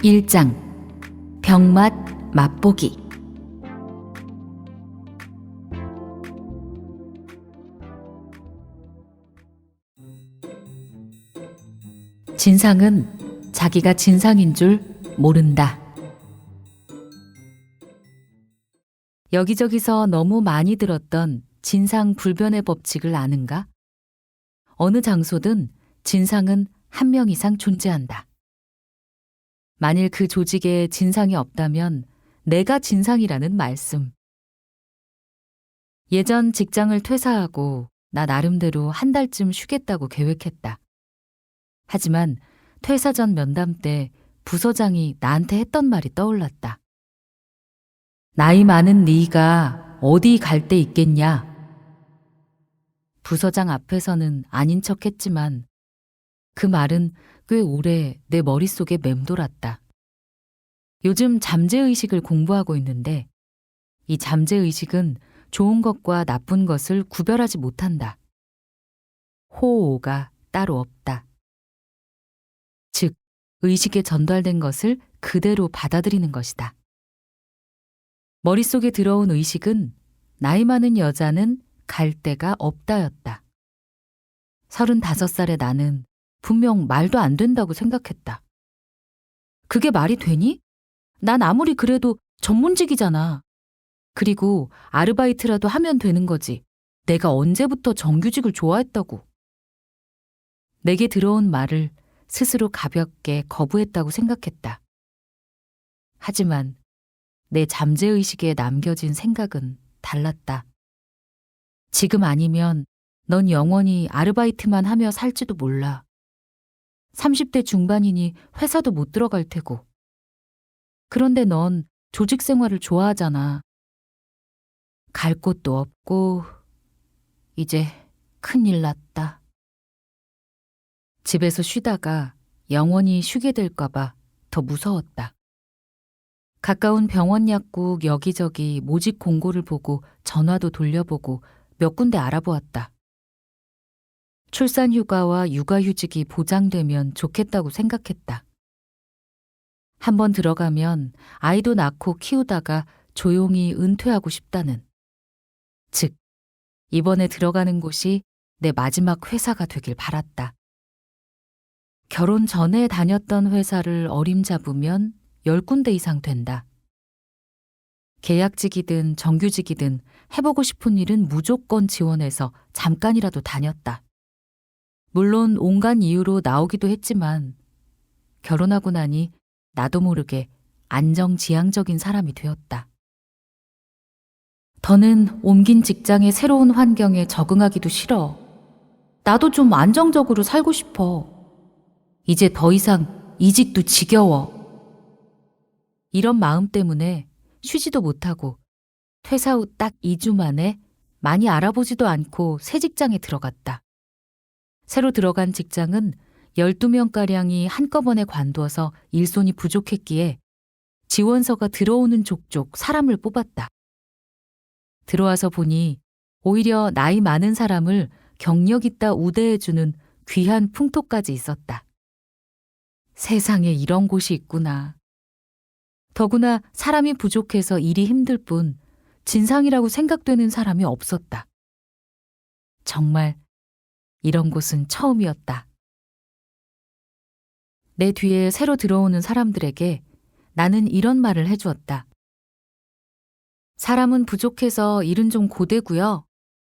1장 병맛 맛보기. 진상은 자기가 진상인 줄 모른다. 여기저기서 너무 많이 들었던 진상불변의 법칙을 아는가? 어느 장소든 진상은 한 명 이상 존재한다. 만일 그 조직에 진상이 없다면 내가 진상이라는 말씀. 예전 직장을 퇴사하고 나 나름대로 한 달쯤 쉬겠다고 계획했다. 하지만 퇴사 전 면담 때 부서장이 나한테 했던 말이 떠올랐다. 나이 많은 네가 어디 갈 데 있겠냐? 부서장 앞에서는 아닌 척했지만 그 말은 꽤 오래 내 머릿속에 맴돌았다. 요즘 잠재의식을 공부하고 있는데 이 잠재의식은 좋은 것과 나쁜 것을 구별하지 못한다. 호오가 따로 없다. 즉, 의식에 전달된 것을 그대로 받아들이는 것이다. 머릿속에 들어온 의식은 나이 많은 여자는 갈 데가 없다였다. 35살의 나는 분명 말도 안 된다고 생각했다. 그게 말이 되니? 난 아무리 그래도 전문직이잖아. 그리고 아르바이트라도 하면 되는 거지. 내가 언제부터 정규직을 좋아했다고. 내게 들어온 말을 스스로 가볍게 거부했다고 생각했다. 하지만 내 잠재의식에 남겨진 생각은 달랐다. 지금 아니면 넌 영원히 아르바이트만 하며 살지도 몰라. 30대 중반이니 회사도 못 들어갈 테고. 그런데 넌 조직 생활을 좋아하잖아. 갈 곳도 없고 이제 큰일 났다. 집에서 쉬다가 영원히 쉬게 될까 봐 더 무서웠다. 가까운 병원 약국 여기저기 모집 공고를 보고 전화도 돌려보고 몇 군데 알아보았다. 출산휴가와 육아휴직이 보장되면 좋겠다고 생각했다. 한번 들어가면 아이도 낳고 키우다가 조용히 은퇴하고 싶다는. 즉, 이번에 들어가는 곳이 내 마지막 회사가 되길 바랐다. 결혼 전에 다녔던 회사를 어림잡으면 10군데 이상 된다. 계약직이든 정규직이든 해보고 싶은 일은 무조건 지원해서 잠깐이라도 다녔다. 물론 온갖 이유로 나오기도 했지만 결혼하고 나니 나도 모르게 안정지향적인 사람이 되었다. 더는 옮긴 직장의 새로운 환경에 적응하기도 싫어. 나도 좀 안정적으로 살고 싶어. 이제 더 이상 이직도 지겨워. 이런 마음 때문에 쉬지도 못하고 퇴사 후 딱 2주 만에 많이 알아보지도 않고 새 직장에 들어갔다. 새로 들어간 직장은 12명가량이 한꺼번에 관두어서 일손이 부족했기에 지원서가 들어오는 족족 사람을 뽑았다. 들어와서 보니 오히려 나이 많은 사람을 경력 있다 우대해주는 귀한 풍토까지 있었다. 세상에 이런 곳이 있구나. 더구나 사람이 부족해서 일이 힘들 뿐 진상이라고 생각되는 사람이 없었다. 정말 이런 곳은 처음이었다. 내 뒤에 새로 들어오는 사람들에게 나는 이런 말을 해주었다. 사람은 부족해서 일은 좀 고되고요.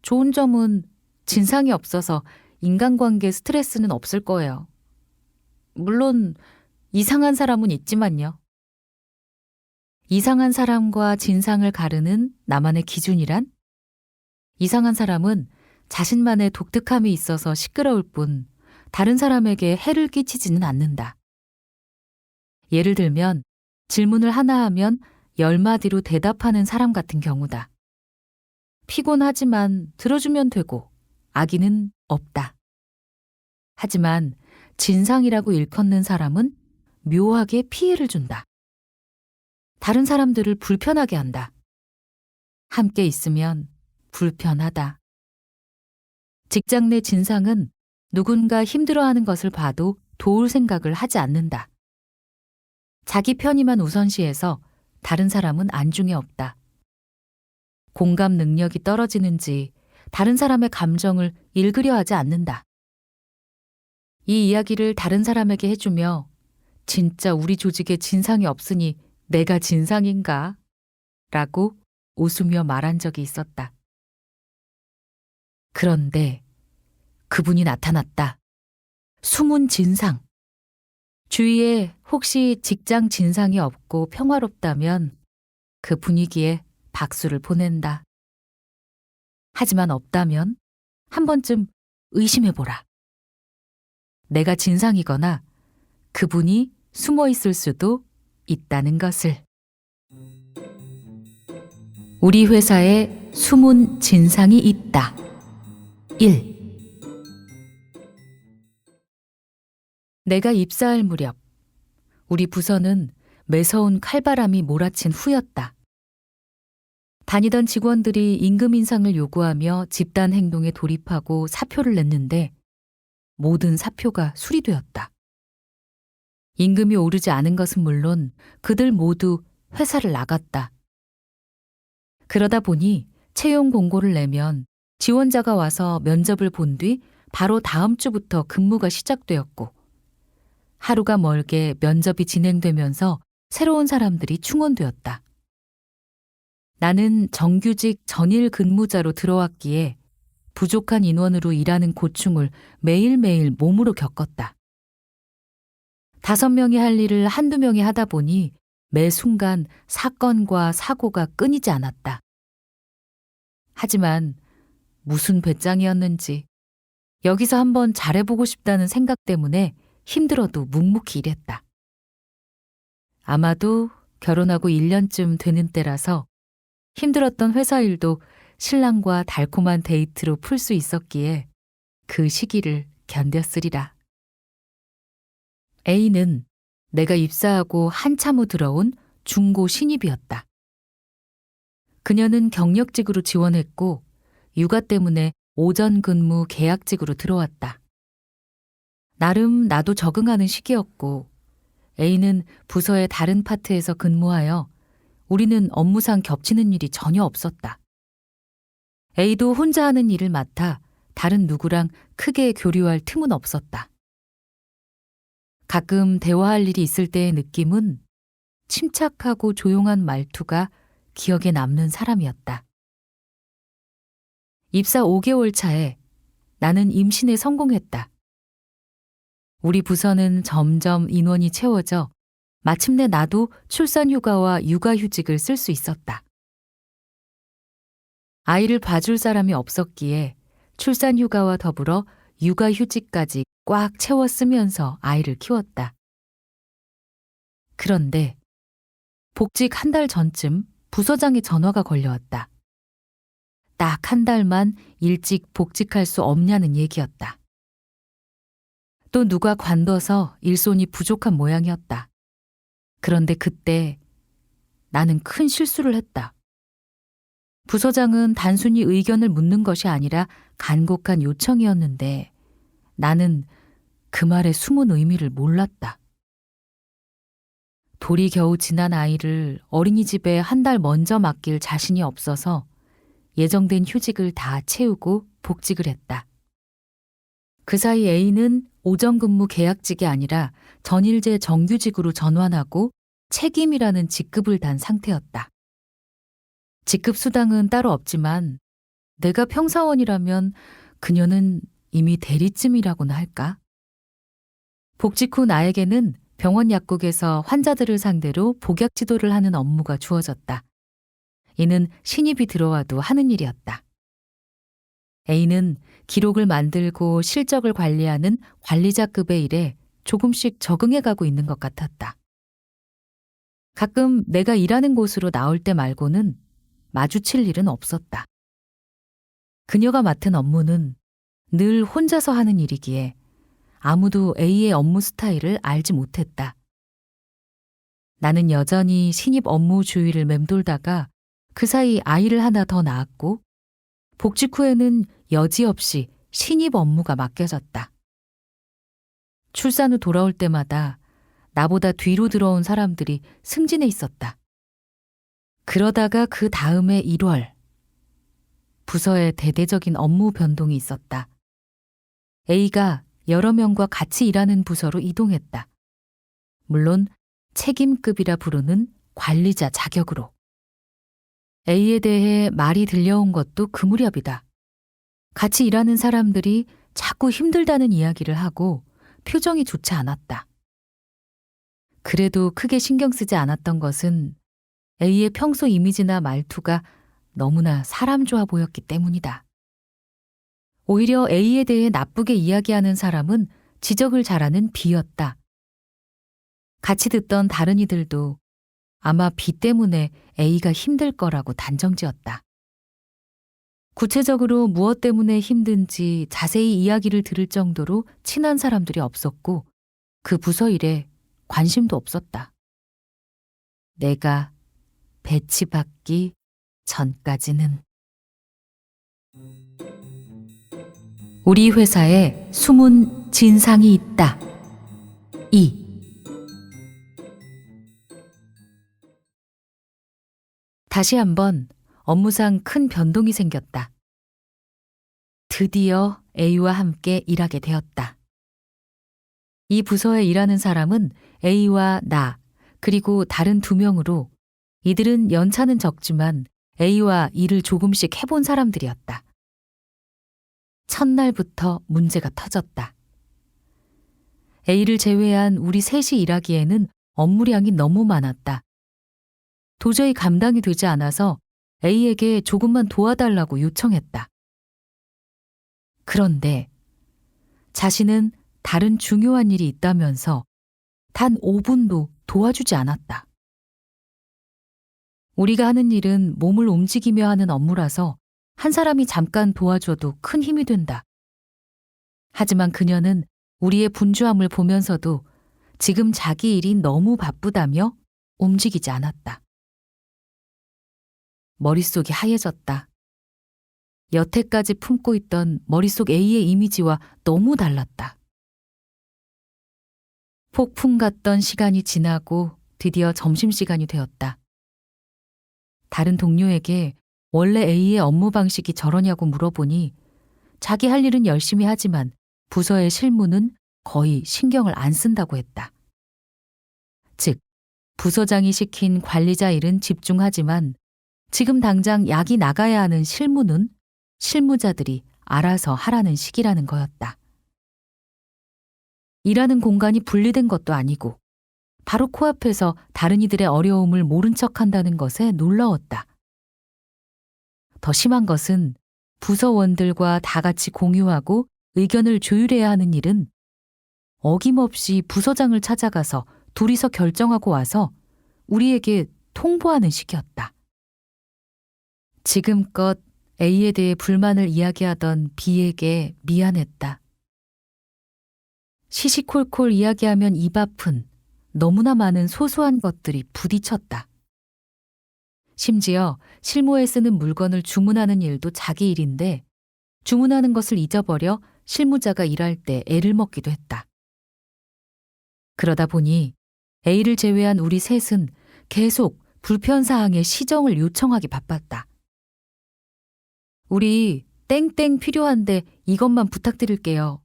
좋은 점은 진상이 없어서 인간관계 스트레스는 없을 거예요. 물론 이상한 사람은 있지만요. 이상한 사람과 진상을 가르는 나만의 기준이란? 이상한 사람은 자신만의 독특함이 있어서 시끄러울 뿐 다른 사람에게 해를 끼치지는 않는다. 예를 들면 질문을 하나 하면 10마디로 대답하는 사람 같은 경우다. 피곤하지만 들어주면 되고 악의는 없다. 하지만 진상이라고 일컫는 사람은 묘하게 피해를 준다. 다른 사람들을 불편하게 한다. 함께 있으면 불편하다. 직장 내 진상은 누군가 힘들어하는 것을 봐도 도울 생각을 하지 않는다. 자기 편의만 우선시해서 다른 사람은 안중에 없다. 공감 능력이 떨어지는지 다른 사람의 감정을 읽으려 하지 않는다. 이 이야기를 다른 사람에게 해주며 진짜 우리 조직에 진상이 없으니 내가 진상인가? 라고 웃으며 말한 적이 있었다. 그런데 그분이 나타났다. 숨은 진상. 주위에 혹시 직장 진상이 없고 평화롭다면 그 분위기에 박수를 보낸다. 하지만 없다면 한 번쯤 의심해보라. 내가 진상이거나 그분이 숨어 있을 수도 있다는 것을. 우리 회사에 숨은 진상이 있다. 1. 내가 입사할 무렵 우리 부서는 매서운 칼바람이 몰아친 후였다. 다니던 직원들이 임금 인상을 요구하며 집단 행동에 돌입하고 사표를 냈는데 모든 사표가 수리되었다. 임금이 오르지 않은 것은 물론 그들 모두 회사를 나갔다. 그러다 보니 채용 공고를 내면 지원자가 와서 면접을 본 뒤 바로 다음 주부터 근무가 시작되었고 하루가 멀게 면접이 진행되면서 새로운 사람들이 충원되었다. 나는 정규직 전일 근무자로 들어왔기에 부족한 인원으로 일하는 고충을 매일매일 몸으로 겪었다. 5명이 할 일을 한두 명이 하다 보니 매 순간 사건과 사고가 끊이지 않았다. 하지만 무슨 배짱이었는지 여기서 한번 잘해보고 싶다는 생각 때문에 힘들어도 묵묵히 일했다. 아마도 결혼하고 1년쯤 되는 때라서 힘들었던 회사 일도 신랑과 달콤한 데이트로 풀 수 있었기에 그 시기를 견뎠으리라. A는 내가 입사하고 한참 후 들어온 중고 신입이었다. 그녀는 경력직으로 지원했고 육아 때문에 오전 근무 계약직으로 들어왔다. 나름 나도 적응하는 시기였고 A는 부서의 다른 파트에서 근무하여 우리는 업무상 겹치는 일이 전혀 없었다. A도 혼자 하는 일을 맡아 다른 누구랑 크게 교류할 틈은 없었다. 가끔 대화할 일이 있을 때의 느낌은 침착하고 조용한 말투가 기억에 남는 사람이었다. 입사 5개월 차에 나는 임신에 성공했다. 우리 부서는 점점 인원이 채워져 마침내 나도 출산휴가와 육아휴직을 쓸 수 있었다. 아이를 봐줄 사람이 없었기에 출산휴가와 더불어 육아휴직까지 꽉 채워 쓰면서 아이를 키웠다. 그런데 복직 한 달 전쯤 부서장의 전화가 걸려왔다. 딱 한 달만 일찍 복직할 수 없냐는 얘기였다. 또 누가 관둬서 일손이 부족한 모양이었다. 그런데 그때 나는 큰 실수를 했다. 부서장은 단순히 의견을 묻는 것이 아니라 간곡한 요청이었는데 나는 그 말의 숨은 의미를 몰랐다. 돌이 겨우 지난 아이를 어린이집에 한 달 먼저 맡길 자신이 없어서 예정된 휴직을 다 채우고 복직을 했다. 그 사이 A는 오전 근무 계약직이 아니라 전일제 정규직으로 전환하고 책임이라는 직급을 단 상태였다. 직급 수당은 따로 없지만 내가 평사원이라면 그녀는 이미 대리쯤이라고나 할까? 복직 후 나에게는 병원 약국에서 환자들을 상대로 복약 지도를 하는 업무가 주어졌다. 이는 신입이 들어와도 하는 일이었다. A는 기록을 만들고 실적을 관리하는 관리자급의 일에 조금씩 적응해가고 있는 것 같았다. 가끔 내가 일하는 곳으로 나올 때 말고는 마주칠 일은 없었다. 그녀가 맡은 업무는 늘 혼자서 하는 일이기에 아무도 A의 업무 스타일을 알지 못했다. 나는 여전히 신입 업무 주위를 맴돌다가 그 사이 아이를 하나 더 낳았고 복직 후에는 여지없이 신입 업무가 맡겨졌다. 출산 후 돌아올 때마다 나보다 뒤로 들어온 사람들이 승진해 있었다. 그러다가 그 다음해 1월, 부서에 대대적인 업무 변동이 있었다. A가 여러 명과 같이 일하는 부서로 이동했다. 물론 책임급이라 부르는 관리자 자격으로. A에 대해 말이 들려온 것도 그 무렵이다. 같이 일하는 사람들이 자꾸 힘들다는 이야기를 하고 표정이 좋지 않았다. 그래도 크게 신경 쓰지 않았던 것은 A의 평소 이미지나 말투가 너무나 사람 좋아 보였기 때문이다. 오히려 A에 대해 나쁘게 이야기하는 사람은 지적을 잘하는 B였다. 같이 듣던 다른 이들도 아마 B 때문에 A가 힘들 거라고 단정지었다. 구체적으로 무엇 때문에 힘든지 자세히 이야기를 들을 정도로 친한 사람들이 없었고 그 부서 일에 관심도 없었다. 내가 배치받기 전까지는. 우리 회사에 숨은 진상이 있다. 2. 다시 한번 업무상 큰 변동이 생겼다. 드디어 A와 함께 일하게 되었다. 이 부서에 일하는 사람은 A와 나, 그리고 다른 2명으로 이들은 연차는 적지만 A와 일을 조금씩 해본 사람들이었다. 첫날부터 문제가 터졌다. A를 제외한 우리 셋이 일하기에는 업무량이 너무 많았다. 도저히 감당이 되지 않아서 A에게 조금만 도와달라고 요청했다. 그런데 자신은 다른 중요한 일이 있다면서 단 5분도 도와주지 않았다. 우리가 하는 일은 몸을 움직이며 하는 업무라서 한 사람이 잠깐 도와줘도 큰 힘이 된다. 하지만 그녀는 우리의 분주함을 보면서도 지금 자기 일이 너무 바쁘다며 움직이지 않았다. 머릿속이 하얘졌다. 여태까지 품고 있던 머릿속 A의 이미지와 너무 달랐다. 폭풍 같던 시간이 지나고 드디어 점심시간이 되었다. 다른 동료에게 원래 A의 업무 방식이 저러냐고 물어보니 자기 할 일은 열심히 하지만 부서의 실무는 거의 신경을 안 쓴다고 했다. 즉, 부서장이 시킨 관리자 일은 집중하지만 지금 당장 약이 나가야 하는 실무는 실무자들이 알아서 하라는 식이라는 거였다. 일하는 공간이 분리된 것도 아니고 바로 코앞에서 다른 이들의 어려움을 모른 척한다는 것에 놀라웠다. 더 심한 것은 부서원들과 다 같이 공유하고 의견을 조율해야 하는 일은 어김없이 부서장을 찾아가서 둘이서 결정하고 와서 우리에게 통보하는 식이었다. 지금껏 A에 대해 불만을 이야기하던 B에게 미안했다. 시시콜콜 이야기하면 입 아픈 너무나 많은 소소한 것들이 부딪혔다. 심지어 실무에 쓰는 물건을 주문하는 일도 자기 일인데 주문하는 것을 잊어버려 실무자가 일할 때 애를 먹기도 했다. 그러다 보니 A를 제외한 우리 셋은 계속 불편사항의 시정을 요청하기 바빴다. 우리 땡땡 필요한데 이것만 부탁드릴게요.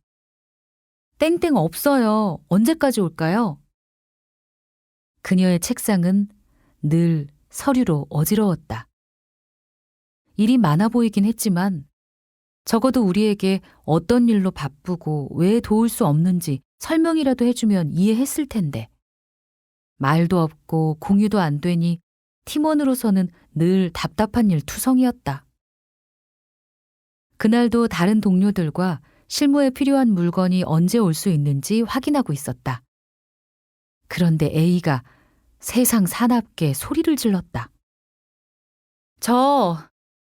땡땡 없어요. 언제까지 올까요? 그녀의 책상은 늘 서류로 어지러웠다. 일이 많아 보이긴 했지만 적어도 우리에게 어떤 일로 바쁘고 왜 도울 수 없는지 설명이라도 해주면 이해했을 텐데 말도 없고 공유도 안 되니 팀원으로서는 늘 답답한 일 투성이었다. 그날도 다른 동료들과 실무에 필요한 물건이 언제 올 수 있는지 확인하고 있었다. 그런데 A가 세상 사납게 소리를 질렀다. 저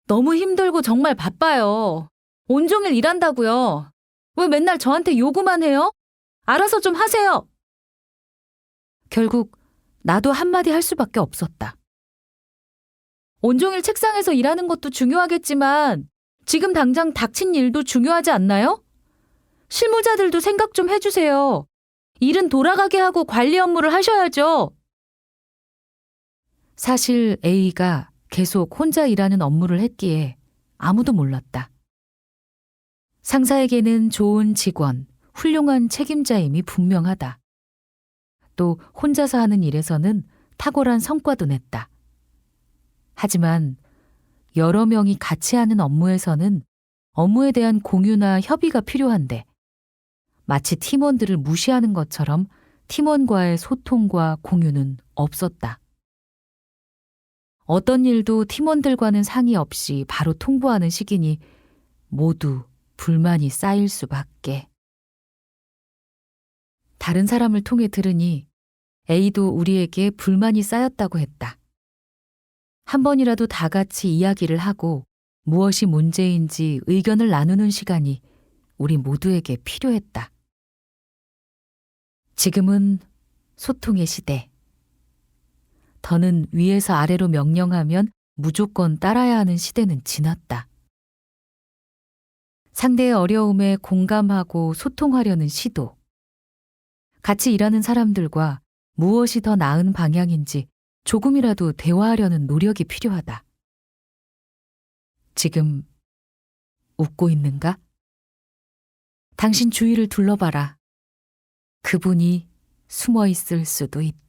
너무 힘들고 정말 바빠요. 온종일 일한다고요. 왜 맨날 저한테 요구만 해요? 알아서 좀 하세요. 결국 나도 한마디 할 수밖에 없었다. 온종일 책상에서 일하는 것도 중요하겠지만 지금 당장 닥친 일도 중요하지 않나요? 실무자들도 생각 좀 해주세요. 일은 돌아가게 하고 관리 업무를 하셔야죠. 사실 A가 계속 혼자 일하는 업무를 했기에 아무도 몰랐다. 상사에게는 좋은 직원, 훌륭한 책임자임이 분명하다. 또 혼자서 하는 일에서는 탁월한 성과도 냈다. 하지만 여러 명이 같이 하는 업무에서는 업무에 대한 공유나 협의가 필요한데 마치 팀원들을 무시하는 것처럼 팀원과의 소통과 공유는 없었다. 어떤 일도 팀원들과는 상의 없이 바로 통보하는 시기니 모두 불만이 쌓일 수밖에. 다른 사람을 통해 들으니 A도 우리에게 불만이 쌓였다고 했다. 한 번이라도 다 같이 이야기를 하고 무엇이 문제인지 의견을 나누는 시간이 우리 모두에게 필요했다. 지금은 소통의 시대. 더는 위에서 아래로 명령하면 무조건 따라야 하는 시대는 지났다. 상대의 어려움에 공감하고 소통하려는 시도. 같이 일하는 사람들과 무엇이 더 나은 방향인지 조금이라도 대화하려는 노력이 필요하다. 지금 웃고 있는가? 당신 주위를 둘러봐라. 그분이 숨어 있을 수도 있다.